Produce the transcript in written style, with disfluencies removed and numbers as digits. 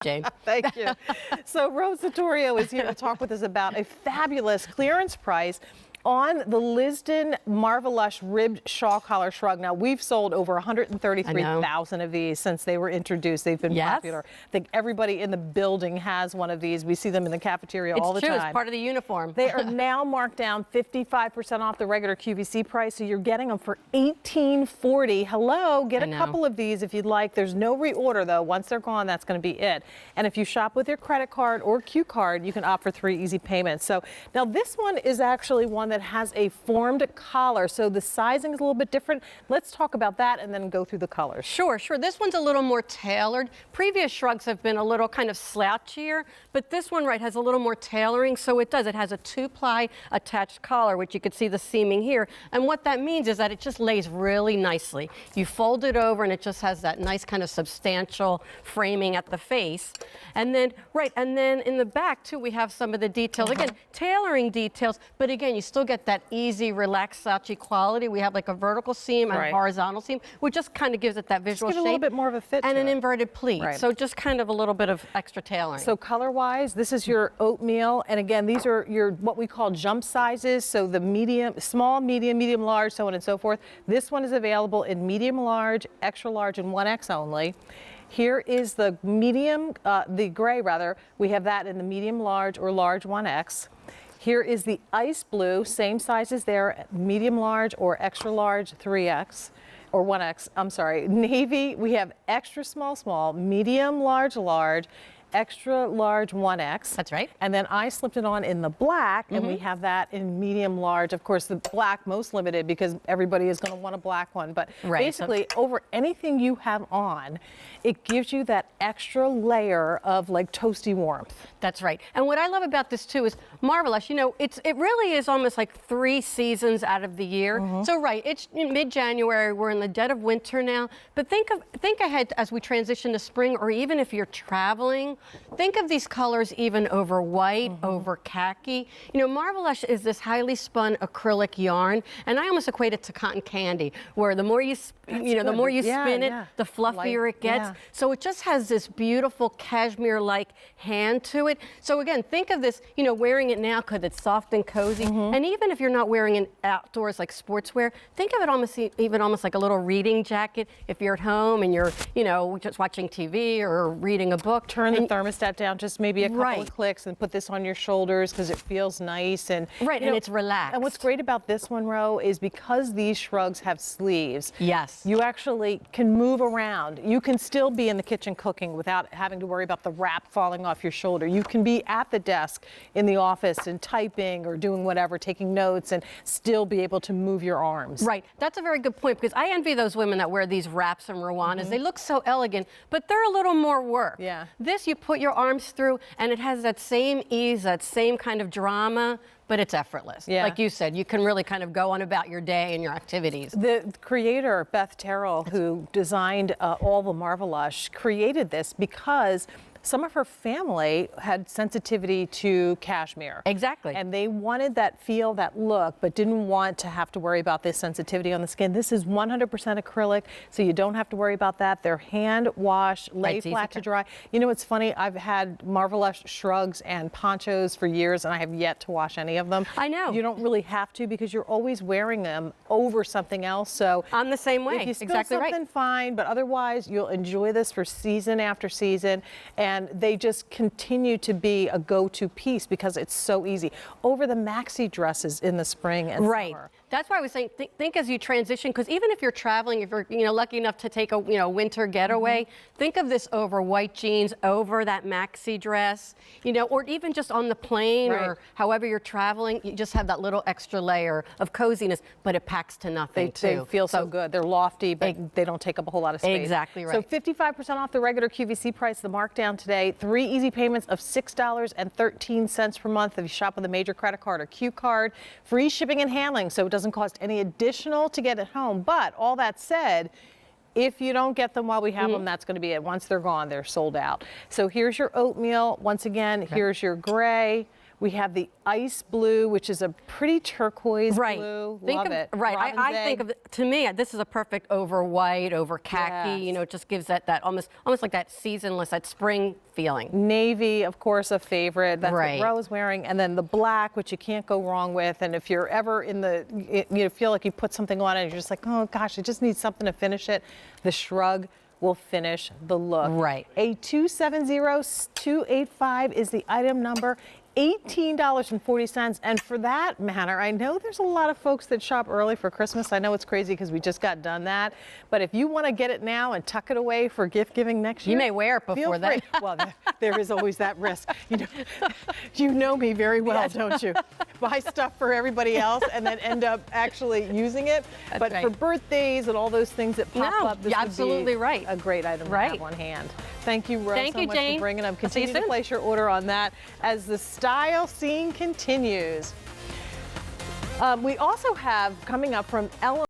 Jane. Thank you. So Rose Vittorio is here to talk with us about a fabulous clearance price on the Lizden Marvelush ribbed shawl collar shrug. Now, we've sold over 133,000 of these since they were introduced. They've been popular. I think everybody in the building has one of these. We see them in the cafeteria all the time. It's part of the uniform. They are now marked down 55% off the regular QVC price, so you're getting them for $18.40. Hello, get a couple of these if you'd like. There's no reorder, though. Once they're gone, that's going to be it. And if you shop with your credit card or Q card, you can opt for 3 easy payments. So now this one is actually one that has a formed collar, so the sizing is a little bit different. Let's talk about that and then go through the colors. Sure. This one's a little more tailored. Previous shrugs have been a little kind of slouchier, but this one, has a little more tailoring, so it does. It has a 2-ply attached collar, which you can see the seaming here, and what that means is that it just lays really nicely. You fold it over and it just has that nice kind of substantial framing at the face. And then, and then in the back too, we have some of the details. Again, tailoring details, but again, you still get that easy, relaxed slouchy quality. We have like a vertical seam and a horizontal seam, which just kind of gives it that visual shape. A little bit more of a fit and to an it. Inverted pleat. So just kind of a little bit of extra tailoring. So color-wise, this is your oatmeal, and again, these are your what we call jump sizes. So the medium, small, medium, large, so on and so forth. This one is available in medium large, extra large, and 1X only. Here is the medium, the gray rather. We have that in the medium large or large 1X. Here is the ice blue, same sizes there, medium large or extra large 3X or 1X, I'm sorry. Navy, we have extra small, medium large, extra large 1X. That's right. And then I slipped it on in the black, and we have that in medium large. Of course, the black most limited because everybody is going to want a black one. But basically, over anything you have on, it gives you that extra layer of like toasty warmth. That's right. And what I love about this too is Marvelush. It really is almost like 3 seasons out of the year. So it's mid-January. We're in the dead of winter now. But think ahead as we transition to spring, or even if you're traveling. Think of these colors even over white, over khaki. Marvelush is this highly spun acrylic yarn, and I almost equate it to cotton candy, where the more you, the more you spin it, the fluffier it gets. So it just has this beautiful cashmere-like hand to it. So again, think of this, wearing it now because it's soft and cozy. And even if you're not wearing it outdoors like sportswear, think of it almost like a little reading jacket. If you're at home and you're, just watching TV or reading a book. Turn the thermostat down just maybe a couple of clicks and put this on your shoulders because it feels nice and and it's relaxed. And what's great about this one, Ro, is because these shrugs have sleeves. You actually can move around. You can still be in the kitchen cooking without having to worry about the wrap falling off your shoulder. You can be at the desk in the office and typing or doing whatever, taking notes, and still be able to move your arms. That's a very good point, because I envy those women that wear these wraps and Rwanas. They look so elegant, but they're a little more work. This you put your arms through, and it has that same ease, that same kind of drama, but it's effortless. Like you said, you can really kind of go on about your day and your activities. The creator, Beth Terrell, who designed all the Marvelush, created this because some of her family had sensitivity to cashmere. And they wanted that feel, that look, but didn't want to have to worry about this sensitivity on the skin. This is 100% acrylic, so you don't have to worry about that. They're hand washed, lay flat to dry. It's funny, I've had Marvelush shrugs and ponchos for years, and I have yet to wash any of them. I know. You don't really have to because you're always wearing them over something else. So I'm the same way. If you spill something, fine, but otherwise you'll enjoy this for season after season. And they just continue to be a go-to piece because it's so easy. Over the maxi dresses in the spring and summer. That's why I was saying, think as you transition, because even if you're traveling, if you're lucky enough to take a winter getaway, think of this over white jeans, over that maxi dress, or even just on the plane or however you're traveling. You just have that little extra layer of coziness, but it packs to nothing too. They feel so good. They're lofty, but they don't take up a whole lot of space. Exactly right. So 55% off the regular QVC price, the markdown today. 3 easy payments of $6.13 per month if you shop with a major credit card or Q card. Free shipping and handling, so it doesn't cost any additional to get it home. But all that said, if you don't get them while we have them, that's going to be it. Once they're gone, they're sold out. So here's your oatmeal. Once again, here's your gray. We have the ice blue, which is a pretty turquoise Right. blue. Think Love of, it. Right. Robin's I think egg. of, to me, this is a perfect over white, over khaki. Yes. You know, it just gives that almost like that seasonless, that spring feeling. Navy, of course, a favorite. That's Right. what Ro is wearing. And then the black, which you can't go wrong with. And if you're ever in you feel like you put something on it, and you're just like, oh gosh, I just need something to finish it, the Shrug will finish the look. Right. A 270285 is the item number. $18.40. And for that matter, I know there's a lot of folks that shop early for Christmas. I know it's crazy because we just got done that. But if you want to get it now and tuck it away for gift giving next year, You may wear it feel before then. free. Well, there is always that risk. You know me very well, don't you? Buy stuff for everybody else and then end up actually using it. But right. for birthdays and all those things that pop No, up, this you're would absolutely be right. a great item to Right. have on hand. Thank you, Rose, Thank so you, much Jane. for bringing them. I'll see you Continue to soon. place your order on that as the style scene continues. We also have coming up from Ellen.